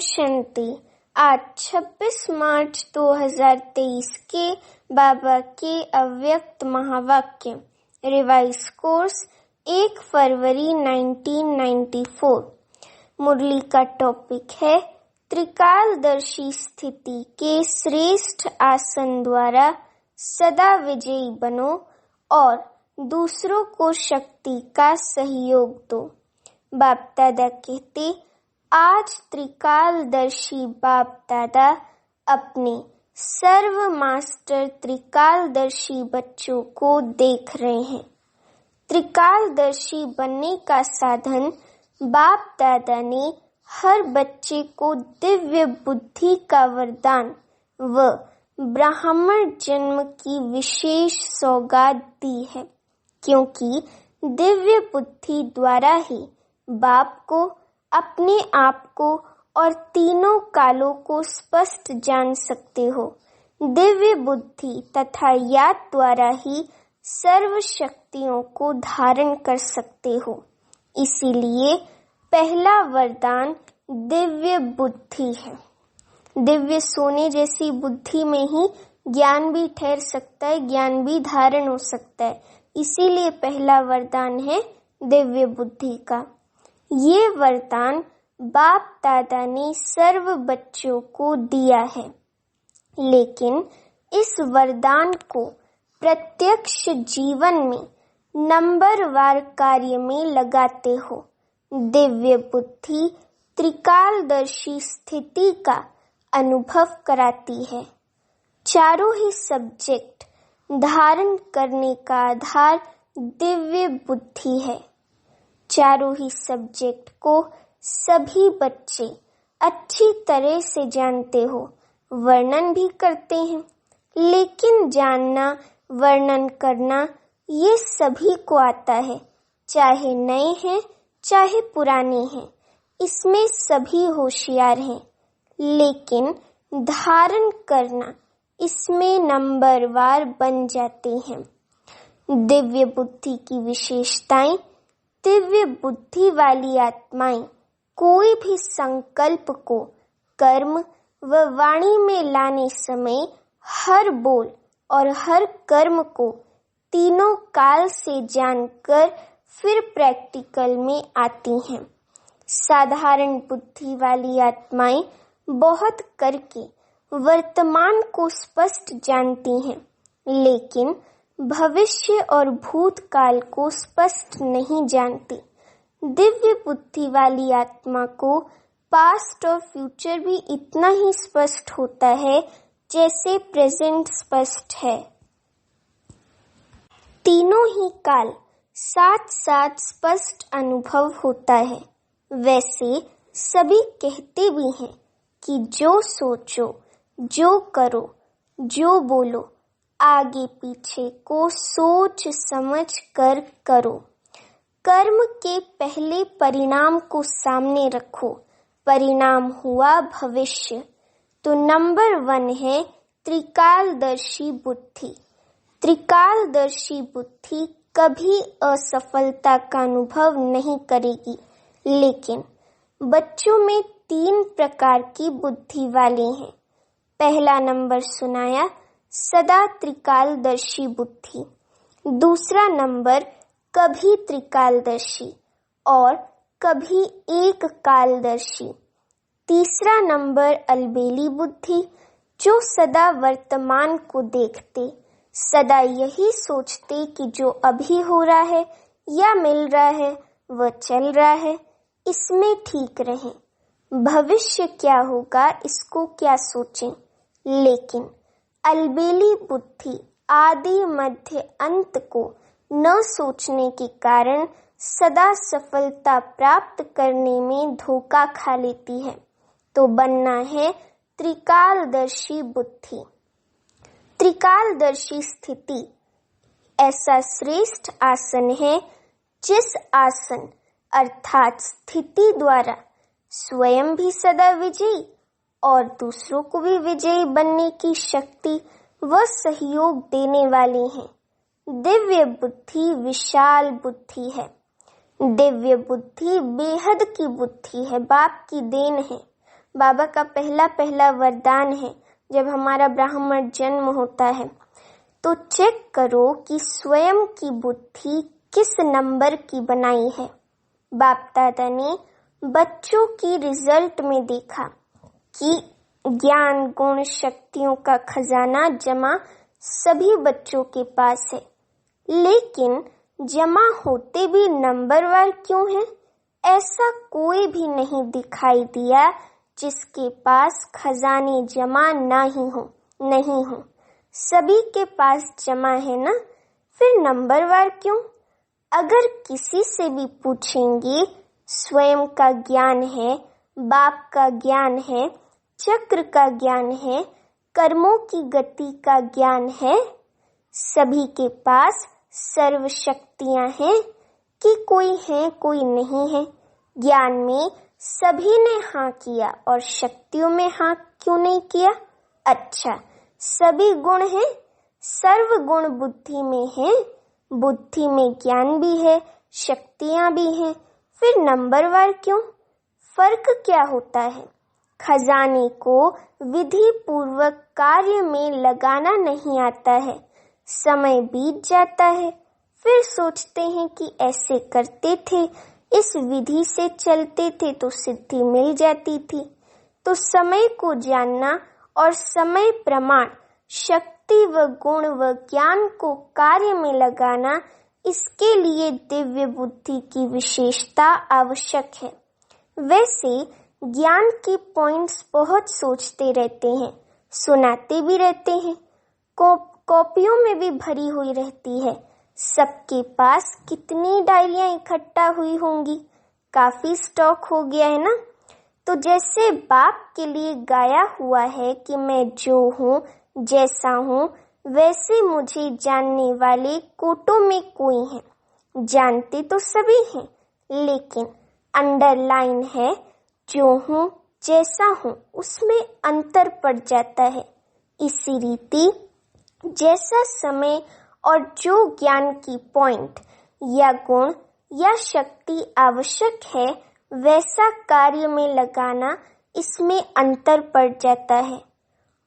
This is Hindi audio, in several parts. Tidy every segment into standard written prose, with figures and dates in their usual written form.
शांति। आज 26 मार्च 2023 के बाबा के अव्यक्त महावाक्य रिवाइज कोर्स 1 फरवरी 1994। मुरली का टॉपिक है त्रिकालदर्शी स्थिति के श्रेष्ठ आसन द्वारा सदा विजयी बनो और दूसरों को शक्ति का सहयोग दो। बाप दादा कहते, आज त्रिकालदर्शी बाप दादा अपने सर्व मास्टर त्रिकालदर्शी बच्चों को देख रहे हैं। त्रिकालदर्शी बनने का साधन बाप दादा ने हर बच्चे को दिव्य बुद्धि का वरदान व ब्राह्मण जन्म की विशेष सौगात दी है, क्योंकि दिव्य बुद्धि द्वारा ही बाप को, अपने आप को और तीनों कालों को स्पष्ट जान सकते हो। दिव्य बुद्धि तथा याद द्वारा ही सर्व शक्तियों को धारण कर सकते हो। इसीलिए पहला वरदान दिव्य बुद्धि है। दिव्य सोने जैसी बुद्धि में ही ज्ञान भी ठहर सकता है, ज्ञान भी धारण हो सकता है। इसीलिए पहला वरदान है दिव्य बुद्धि का। ये वरदान बाप दादा ने सर्व बच्चों को दिया है, लेकिन इस वरदान को प्रत्यक्ष जीवन में नंबरवार कार्य में लगाते हो। दिव्य बुद्धि त्रिकालदर्शी स्थिति का अनुभव कराती है। चारों ही सब्जेक्ट धारण करने का आधार दिव्य बुद्धि है। चारों ही सब्जेक्ट को सभी बच्चे अच्छी तरह से जानते हो, वर्णन भी करते हैं। लेकिन जानना, वर्णन करना ये सभी को आता है, चाहे नए हैं चाहे पुराने हैं। इसमें सभी होशियार हैं, लेकिन धारण करना इसमें नंबरवार बन जाते हैं। दिव्य बुद्धि की विशेषताएं। दिव्य बुद्धि वाली आत्माएं कोई भी संकल्प को कर्म व वाणी में लाने समय हर बोल और हर कर्म को तीनों काल से जानकर फिर प्रैक्टिकल में आती हैं। साधारण बुद्धि वाली आत्माएं बहुत करके वर्तमान को स्पष्ट जानती हैं, लेकिन भविष्य और भूतकाल को स्पष्ट नहीं जानती। दिव्य बुद्धि वाली आत्मा को पास्ट और फ्यूचर भी इतना ही स्पष्ट होता है जैसे प्रेजेंट स्पष्ट है। तीनों ही काल साथ साथ स्पष्ट अनुभव होता है। वैसे सभी कहते भी हैं कि जो सोचो, जो करो, जो बोलो, आगे पीछे को सोच समझ कर करो। कर्म के पहले परिणाम को सामने रखो। परिणाम हुआ भविष्य। तो नंबर 1 है त्रिकालदर्शी बुद्धि। त्रिकालदर्शी बुद्धि कभी असफलता का अनुभव नहीं करेगी, लेकिन बच्चों में 3 प्रकार की बुद्धि वाले हैं। पहला नंबर सुनाया, सदा त्रिकालदर्शी बुद्धि। दूसरा नंबर कभी त्रिकालदर्शी और कभी एक कालदर्शी। तीसरा नंबर अलबेली बुद्धि, जो सदा वर्तमान को देखते, सदा यही सोचते कि जो अभी हो रहा है या मिल रहा है वह चल रहा है, इसमें ठीक रहें। भविष्य क्या होगा इसको क्या सोचें। लेकिन अलबेली बुद्धि आदि मध्य अंत को न सोचने के कारण सदा सफलता प्राप्त करने में धोखा खा लेती है। तो बनना है त्रिकालदर्शी बुद्धि। त्रिकालदर्शी स्थिति ऐसा श्रेष्ठ आसन है जिस आसन अर्थात स्थिति द्वारा स्वयं भी सदा विजयी और दूसरों को भी विजयी बनने की शक्ति व सहयोग देने वाले हैं। दिव्य बुद्धि विशाल बुद्धि है। दिव्य बुद्धि बेहद की बुद्धि है, बाप की देन है। बाबा का पहला वरदान है जब हमारा ब्राह्मण जन्म होता है। तो चेक करो कि स्वयं की बुद्धि किस नंबर की बनाई है। बाप दादा ने बच्चों की रिजल्ट में देखा कि ज्ञान, गुण, शक्तियों का खजाना जमा सभी बच्चों के पास है, लेकिन जमा होते भी नंबरवार क्यों है? ऐसा कोई भी नहीं दिखाई दिया जिसके पास खजाने जमा नहीं हो। सभी के पास जमा है ना, फिर नंबरवार क्यों? अगर किसी से भी पूछेंगे, स्वयं का ज्ञान है, बाप का ज्ञान है, चक्र का ज्ञान है, कर्मों की गति का ज्ञान है, सभी के पास सर्व शक्तियां हैं कि कोई है कोई नहीं है? ज्ञान में सभी ने हाँ किया और शक्तियों में हाँ क्यों नहीं किया? अच्छा, सभी गुण हैं, सर्व गुण बुद्धि में है, बुद्धि में ज्ञान भी है, शक्तियां भी हैं, फिर नंबरवार क्यों? फर्क क्या होता है? खजाने को विधि पूर्वक कार्य में लगाना नहीं आता है, समय बीत जाता है, फिर सोचते हैं कि ऐसे करते थे, इस विधि से चलते थे तो सिद्धि मिल जाती थी। तो समय को जानना और समय प्रमाण, शक्ति व गुण व ज्ञान को कार्य में लगाना, इसके लिए दिव्य बुद्धि की विशेषता आवश्यक है। वैसे ज्ञान की पॉइंट्स बहुत सोचते रहते हैं, सुनाते भी रहते हैं, कॉपियों में भी भरी हुई रहती है। सबके पास कितनी डायरियां इकट्ठा हुई होंगी, काफी स्टॉक हो गया है ना। तो जैसे बाप के लिए गाया हुआ है कि मैं जो हूँ, जैसा हूँ, वैसे मुझे जानने वाले कोटों में कोई है। जानते तो सभी हैं, लेकिन अंडरलाइन है, जो हूँ, जैसा हूँ, उसमें अंतर पड़ जाता है। इसी रीति जैसा समय और जो ज्ञान की पॉइंट या गुण या शक्ति आवश्यक है, वैसा कार्य में लगाना, इसमें अंतर पड़ जाता है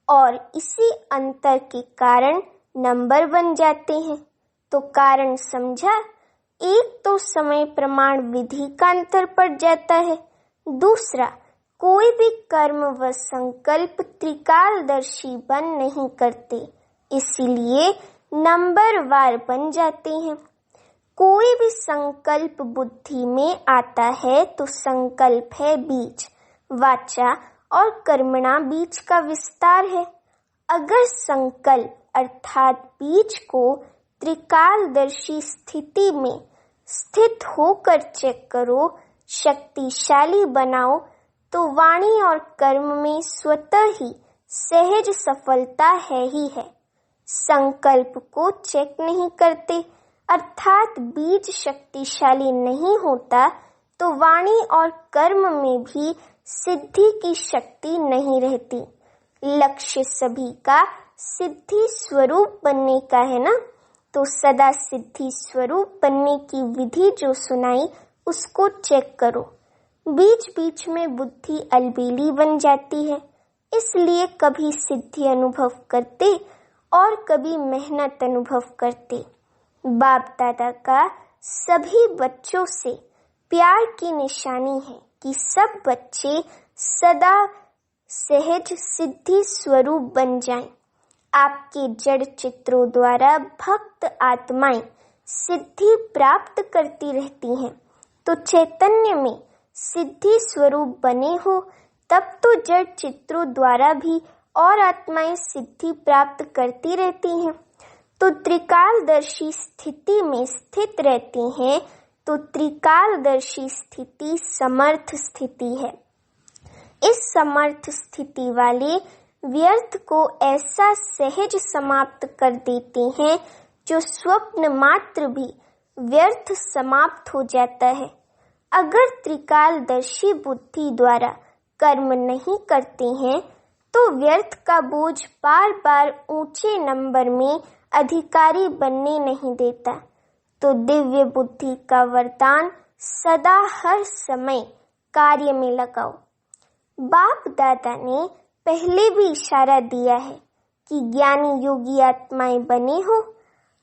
और इसी अंतर के कारण नंबर बन जाते हैं। तो कारण समझा? एक तो समय प्रमाण विधि का अंतर पड़ जाता है, दूसरा कोई भी कर्म व संकल्प त्रिकालदर्शी बन नहीं करते, इसीलिए नंबरवार बन जाते हैं। कोई भी संकल्प बुद्धि में आता है तो संकल्प है बीज, वाचा और कर्मणा बीज का विस्तार है। अगर संकल्प अर्थात बीज को त्रिकालदर्शी स्थिति में स्थित होकर चेक करो, शक्तिशाली बनाओ, तो वाणी और कर्म में स्वतः ही सहज सफलता है ही है। संकल्प को चेक नहीं करते, अर्थात बीज शक्तिशाली नहीं होता, तो वाणी और कर्म में भी सिद्धि की शक्ति नहीं रहती। लक्ष्य सभी का सिद्धि स्वरूप बनने का है ना, तो सदा सिद्धि स्वरूप बनने की विधि जो सुनाई, उसको चेक करो। बीच बीच में बुद्धि अलबेली बन जाती है, इसलिए कभी सिद्धि अनुभव करते और कभी मेहनत अनुभव करते। बाप दादा का सभी बच्चों से प्यार की निशानी है कि सब बच्चे सदा सहज सिद्धि स्वरूप बन जाएं। आपके जड़ चित्रों द्वारा भक्त आत्माएं सिद्धि प्राप्त करती रहती हैं, तो चैतन्य में सिद्धि स्वरूप बने हो, तब तो जड़ चित्रों द्वारा भी और आत्माएं सिद्धि प्राप्त करती रहती हैं। तो त्रिकालदर्शी स्थिति में स्थित रहती हैं, तो त्रिकालदर्शी स्थिति समर्थ स्थिति है। इस समर्थ स्थिति वाले व्यर्थ को ऐसा सहज समाप्त कर देते हैं, जो स्वप्न मात्र भी व्यर्थ समाप्त हो जाता है। अगर त्रिकालदर्शी बुद्धि द्वारा कर्म नहीं करते हैं, तो व्यर्थ का बोझ बार बार ऊंचे नंबर में अधिकारी बनने नहीं देता। तो दिव्य बुद्धि का वरदान सदा हर समय कार्य में लगाओ। बाप दादा ने पहले भी इशारा दिया है कि ज्ञानी योगी आत्माएं बने हो।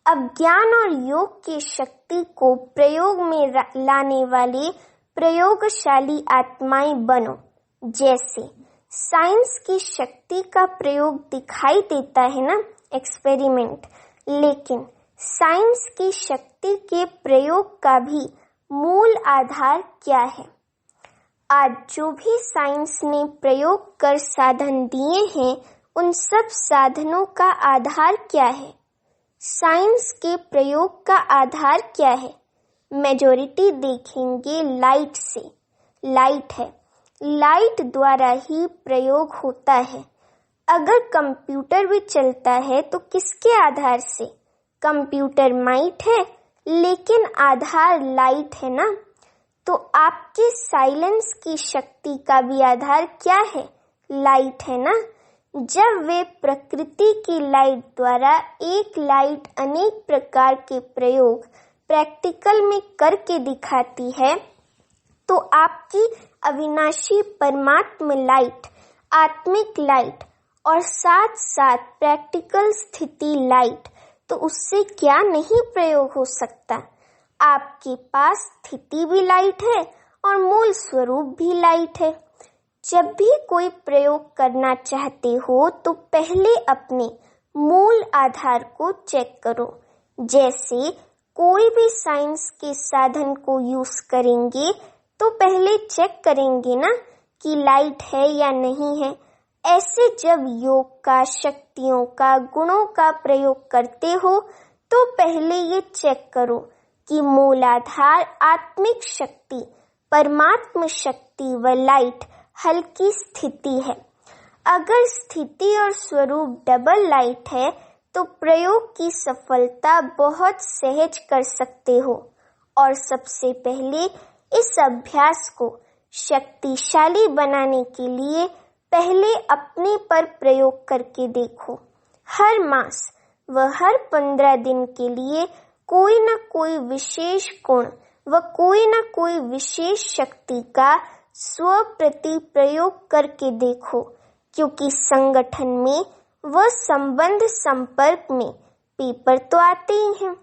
अब ज्ञान और योग की शक्ति को प्रयोग में लाने वाले प्रयोगशाली आत्माएं बनो। जैसे साइंस की शक्ति का प्रयोग दिखाई देता है ना, एक्सपेरिमेंट, लेकिन साइंस की शक्ति के प्रयोग का भी मूल आधार क्या है? आज जो भी साइंस ने प्रयोग कर साधन दिए हैं, उन सब साधनों का आधार क्या है? साइंस के प्रयोग का आधार क्या है? मेजॉरिटी देखेंगे लाइट से। लाइट है, लाइट द्वारा ही प्रयोग होता है। अगर कंप्यूटर भी चलता है तो किसके आधार से? कंप्यूटर माइट है, लेकिन आधार लाइट है ना। तो आपके साइलेंस की शक्ति का भी आधार क्या है? लाइट है ना। जब वे प्रकृति की लाइट द्वारा एक लाइट अनेक प्रकार के प्रयोग प्रैक्टिकल में करके दिखाती है, तो आपकी अविनाशी परमात्म लाइट, आत्मिक लाइट और साथ साथ प्रैक्टिकल स्थिति लाइट, तो उससे क्या नहीं प्रयोग हो सकता? आपके पास स्थिति भी लाइट है और मूल स्वरूप भी लाइट है। जब भी कोई प्रयोग करना चाहते हो तो पहले अपने मूल आधार को चेक करो। जैसे कोई भी साइंस के साधन को यूज करेंगे तो पहले चेक करेंगे ना कि लाइट है या नहीं है। ऐसे जब योग का, शक्तियों का, गुणों का प्रयोग करते हो तो पहले ये चेक करो कि मूल आधार आत्मिक शक्ति, परमात्म शक्ति व लाइट हल्की स्थिति है। अगर स्थिति और स्वरूप डबल लाइट है तो प्रयोग की सफलता बहुत सहज कर सकते हो। और सबसे पहले इस अभ्यास को शक्तिशाली बनाने के लिए पहले अपने पर प्रयोग करके देखो। हर मास व हर 15 दिन के लिए कोई न कोई विशेष गुण व कोई न कोई विशेष शक्ति का स्व प्रति प्रयोग करके देखो, क्योंकि संगठन में व संबंध संपर्क में पेपर तो आते ही हैं।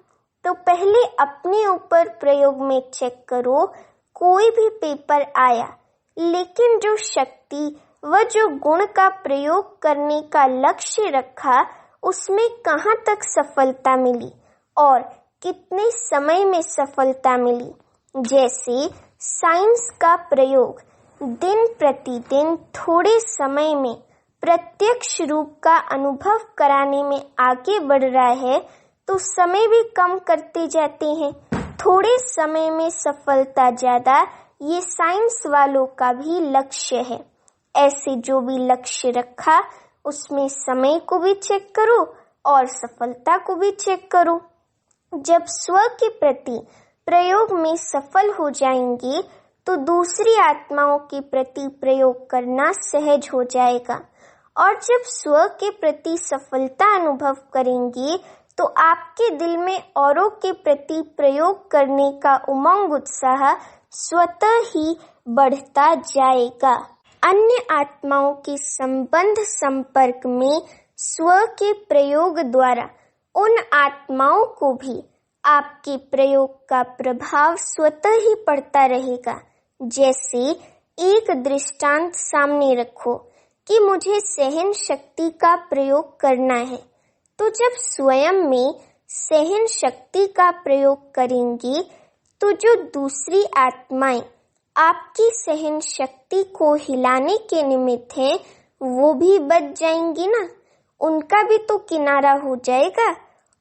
तो पहले अपने ऊपर प्रयोग में चेक करो, कोई भी पेपर आया, लेकिन जो शक्ति व जो गुण का प्रयोग करने का लक्ष्य रखा, उसमें कहाँ तक सफलता मिली और कितने समय में सफलता मिली। जैसे साइंस का प्रयोग दिन प्रतिदिन थोड़े समय में प्रत्यक्ष रूप का अनुभव कराने में आगे बढ़ रहा है, तो समय भी कम करते जाते हैं। थोड़े समय में सफलता ज्यादा, ये साइंस वालों का भी लक्ष्य है। ऐसे जो भी लक्ष्य रखा, उसमें समय को भी चेक करो और सफलता को भी चेक करो। जब स्व के प्रति प्रयोग में सफल हो जाएंगे तो दूसरी आत्माओं के प्रति प्रयोग करना सहज हो जाएगा। और जब स्व के प्रति सफलता अनुभव करेंगे तो आपके दिल में औरों के प्रति प्रयोग करने का उमंग, उत्साह स्वतः ही बढ़ता जाएगा। अन्य आत्माओं के संबंध संपर्क में स्व के प्रयोग द्वारा उन आत्माओं को भी आपके प्रयोग का प्रभाव स्वतः ही पड़ता रहेगा। जैसे एक दृष्टांत सामने रखो कि मुझे सहन शक्ति का प्रयोग करना है, तो जब स्वयं में सहन शक्ति का प्रयोग करेंगे तो जो दूसरी आत्माएं आपकी सहन शक्ति को हिलाने के निमित्त हैं, वो भी बच जाएंगी ना, उनका भी तो किनारा हो जाएगा।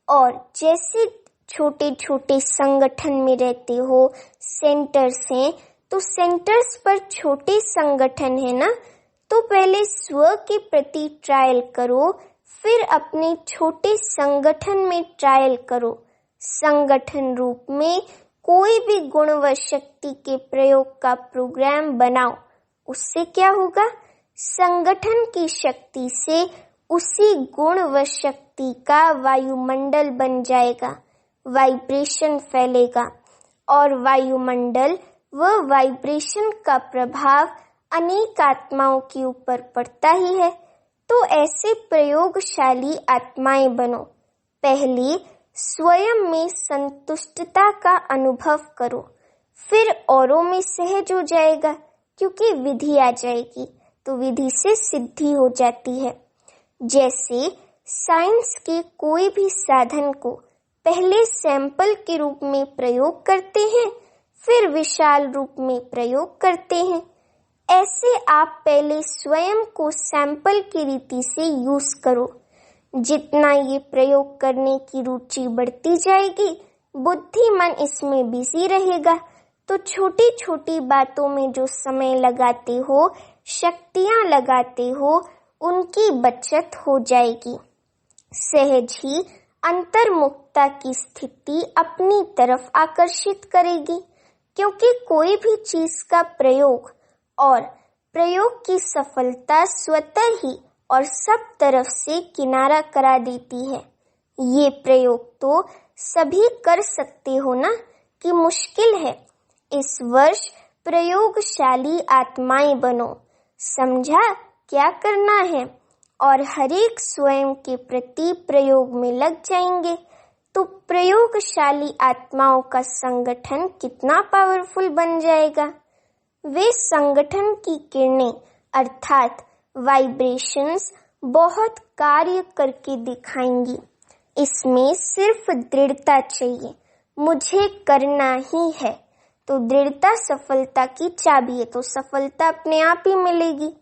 और जैसे छोटे छोटे संगठन में रहते हो, सेंटर्स हैं, तो सेंटर्स पर छोटे संगठन है ना, तो पहले स्व के प्रति ट्रायल करो, फिर अपने छोटे संगठन में ट्रायल करो। संगठन रूप में कोई भी गुण व शक्ति के प्रयोग का प्रोग्राम बनाओ। उससे क्या होगा? संगठन की शक्ति से उसी गुण व शक्ति का वायुमंडल बन जाएगा, वाइब्रेशन फैलेगा और वायुमंडल व वाइब्रेशन का प्रभाव अनेक आत्माओं के ऊपर पड़ता ही है। तो ऐसे प्रयोगशाली आत्माएं बनो। पहले स्वयं में संतुष्टता का अनुभव करो, फिर औरों में सहज हो जाएगा, क्योंकि विधि आ जाएगी तो विधि से सिद्धि हो जाती है। जैसे साइंस के कोई भी साधन को पहले सैंपल के रूप में प्रयोग करते हैं, फिर विशाल रूप में प्रयोग करते हैं, ऐसे आप पहले स्वयं को सैंपल की रीति से यूज करो। जितना ये प्रयोग करने की रुचि बढ़ती जाएगी, बुद्धि मन इसमें बिजी रहेगा, तो छोटी छोटी बातों में जो समय लगाते हो, शक्तियां लगाते हो, उनकी बचत हो जाएगी। सहज ही अंतर्मुखता की स्थिति अपनी तरफ आकर्षित करेगी, क्योंकि कोई भी चीज का प्रयोग और प्रयोग की सफलता स्वतः ही और सब तरफ से किनारा करा देती है। ये प्रयोग तो सभी कर सकते हो ना, कि मुश्किल है। इस वर्ष प्रयोगशाली आत्माएं बनो। समझा क्या करना है? और हरेक स्वयं के प्रति प्रयोग में लग जाएंगे तो प्रयोगशाली आत्माओं का संगठन कितना पावरफुल बन जाएगा। वे संगठन की किरणें अर्थात वाइब्रेशंस बहुत कार्य करके दिखाएंगी। इसमें सिर्फ दृढ़ता चाहिए, मुझे करना ही है। तो दृढ़ता सफलता की चाबी है, तो सफलता अपने आप ही मिलेगी।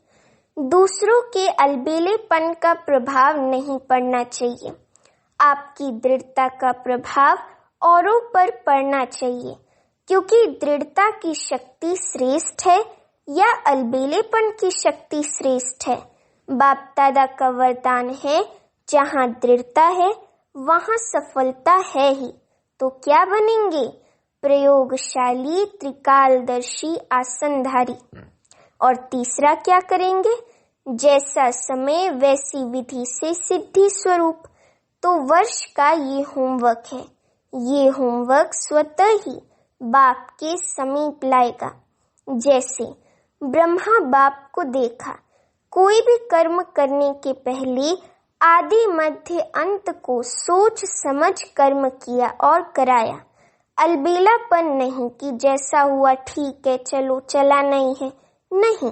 दूसरों के अलबेलेपन का प्रभाव नहीं पड़ना चाहिए, आपकी दृढ़ता का प्रभाव औरों पर पड़ना चाहिए, क्योंकि दृढ़ता की शक्ति श्रेष्ठ है या अलबेलेपन की शक्ति श्रेष्ठ है। बाप दादा का वरदान है, जहाँ दृढ़ता है वहाँ सफलता है ही। तो क्या बनेंगे? प्रयोगशाली त्रिकालदर्शी आसनधारी। और तीसरा क्या करेंगे? जैसा समय वैसी विधि से सिद्धि स्वरूप। तो वर्ष का ये होमवर्क है। ये होमवर्क स्वतः ही बाप के समीप लाएगा। जैसे ब्रह्मा बाप को देखा, कोई भी कर्म करने के पहले आदि मध्य अंत को सोच समझ कर्म किया और कराया। अलबेलापन नहीं कि जैसा हुआ ठीक है, चलो चला नहीं है, नहीं।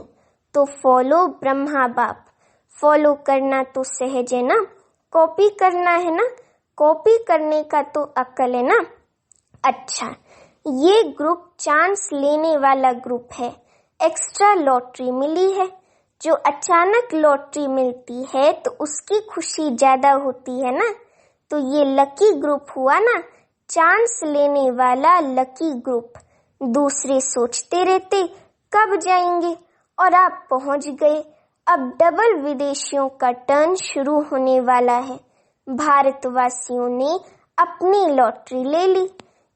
तो फॉलो ब्रह्मा बाप। फॉलो करना तो सहज है ना, कॉपी करना है ना, कॉपी करने का तो अक्ल है ना। अच्छा, ये ग्रुप चांस लेने वाला ग्रुप है। एक्स्ट्रा लॉटरी मिली है। जो अचानक लॉटरी मिलती है तो उसकी खुशी ज्यादा होती है ना। तो ये लकी ग्रुप हुआ ना, चांस लेने वाला लकी ग्रुप। दूसरे सोचते रहते कब जाएंगे, और आप पहुंच गए। अब डबल विदेशियों का टर्न शुरू होने वाला है। भारतवासियों ने अपनी लॉटरी ले ली।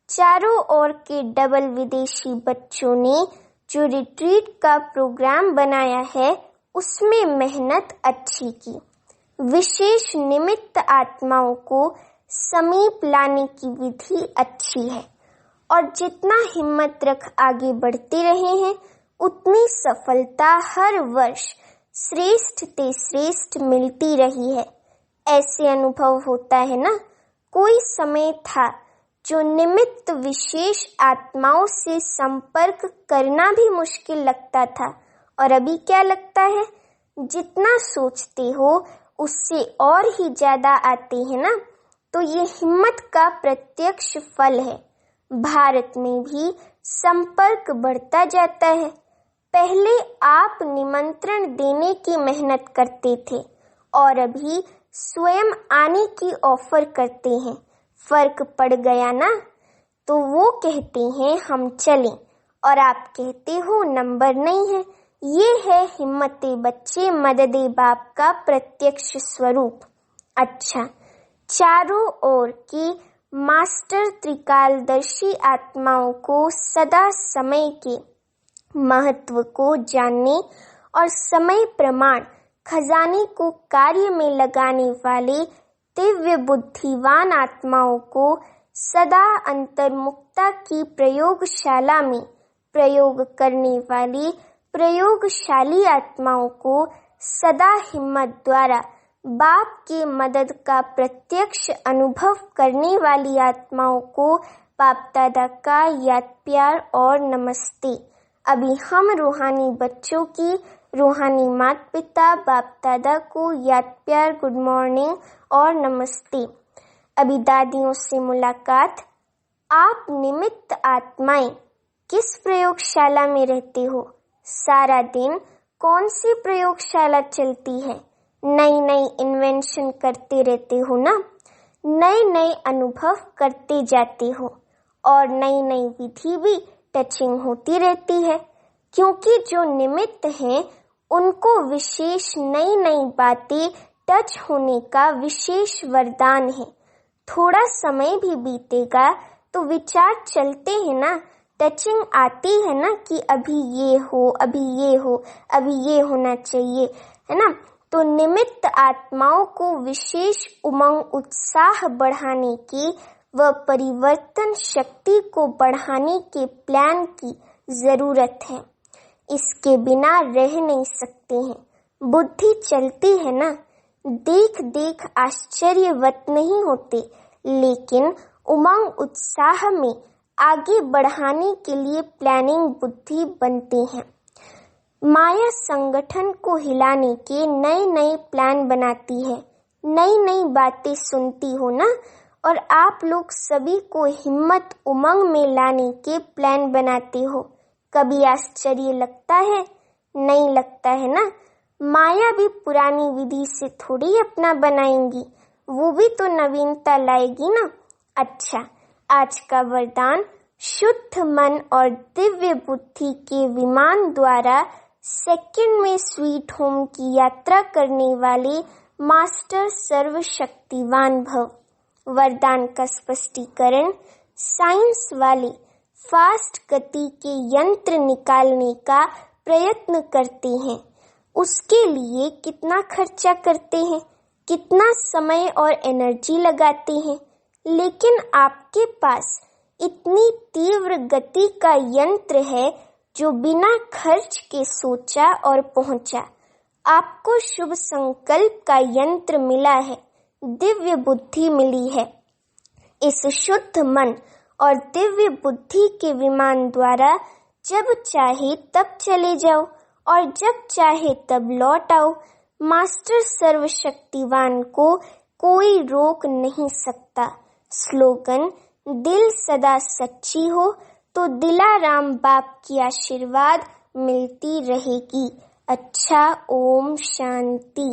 चारों ओर के डबल विदेशी बच्चों ने जो रिट्रीट का प्रोग्राम बनाया है, उसमें मेहनत अच्छी की। विशेष निमित्त आत्माओं को समीप लाने की विधि अच्छी है, और जितना हिम्मत रख आगे बढ़ते रहे हैं, उतनी सफलता हर वर्ष श्रेष्ठ ते श्रेष्ठ मिलती रही है। ऐसे अनुभव होता है ना। कोई समय था जो निमित्त विशेष आत्माओं से संपर्क करना भी मुश्किल लगता था, और अभी क्या लगता है? जितना सोचते हो उससे और ही ज्यादा आते हैं ना। तो ये हिम्मत का प्रत्यक्ष फल है। भारत में भी संपर्क बढ़ता जाता है। पहले आप निमंत्रण देने की मेहनत करते थे, और अभी स्वयं आने की ऑफर करते हैं। फर्क पड़ गया ना। तो वो कहते हैं हम चलें, और आप कहते हो नंबर नहीं है। ये है हिम्मते बच्चे मददे बाप का प्रत्यक्ष स्वरूप। अच्छा, चारों ओर की मास्टर त्रिकालदर्शी आत्माओं को सदा समय के महत्व को जानने और समय प्रमाण खजाने को कार्य में लगाने वाले दिव्य बुद्धिवान आत्माओं को सदा अंतर्मुखता की प्रयोगशाला में प्रयोग करने वाली प्रयोगशाली आत्माओं को सदा हिम्मत द्वारा बाप के मदद का प्रत्यक्ष अनुभव करने वाली आत्माओं को बाप दादा का याद प्यार और नमस्ते। अभी हम रूहानी बच्चों की रूहानी माता पिता बाप दादा को याद प्यार गुड मॉर्निंग और नमस्ते। अभी दादियों से मुलाकात। आप निमित्त आत्माएं किस प्रयोगशाला में रहते हो? सारा दिन कौन सी प्रयोगशाला चलती है? नई नई इन्वेंशन करते रहते हो ना, नए नए अनुभव करते जाते हो और नई नई विधि भी टचिंग होती रहती है, क्योंकि जो निमित्त हैं उनको विशेष नई नई बातें टच होने का विशेष वरदान है। थोड़ा समय भी बीतेगा तो विचार चलते हैं ना, टचिंग आती है ना कि अभी ये हो, अभी ये हो, अभी ये होना चाहिए, है ना। तो निमित्त आत्माओं को विशेष उमंग उत्साह बढ़ाने की व परिवर्तन शक्ति को बढ़ाने के प्लान की जरूरत है। इसके बिना रह नहीं सकते हैं। बुद्धि चलती है ना, देख देख आश्चर्यवत नहीं होते, लेकिन उमंग उत्साह में आगे बढ़ाने के लिए प्लानिंग बुद्धि बनते हैं। माया संगठन को हिलाने के नए नए प्लान बनाती है, नई नई बातें सुनती हो ना, और आप लोग सभी को हिम्मत उमंग में लाने के प्लान बनाते हो। कभी आश्चर्य लगता है? नहीं लगता है ना। माया भी पुरानी विधि से थोड़ी अपना बनाएंगी, वो भी तो नवीनता लाएगी ना। अच्छा, आज का वरदान शुद्ध मन और दिव्य बुद्धि के विमान द्वारा सेकंड में स्वीट होम की यात्रा करने वाले मास्टर सर्वशक्तिवान भव। वरदान का स्पष्टीकरण। साइंस वाले फास्ट गति के यंत्र निकालने का प्रयत्न करते हैं, उसके लिए कितना खर्चा करते हैं, कितना समय और एनर्जी लगाते हैं, लेकिन आपके पास इतनी तीव्र गति का यंत्र है जो बिना खर्च के सोचा और पहुंचा। आपको शुभ संकल्प का यंत्र मिला है, दिव्य बुद्धि मिली है। इस शुद्ध मन और दिव्य बुद्धि के विमान द्वारा जब चाहे तब चले जाओ और जब चाहे तब लौट आओ। मास्टर सर्वशक्तिवान को कोई रोक नहीं सकता। स्लोगन। दिल सदा सच्ची हो तो दिलाराम बाप की आशीर्वाद मिलती रहेगी। अच्छा, ओम शांति।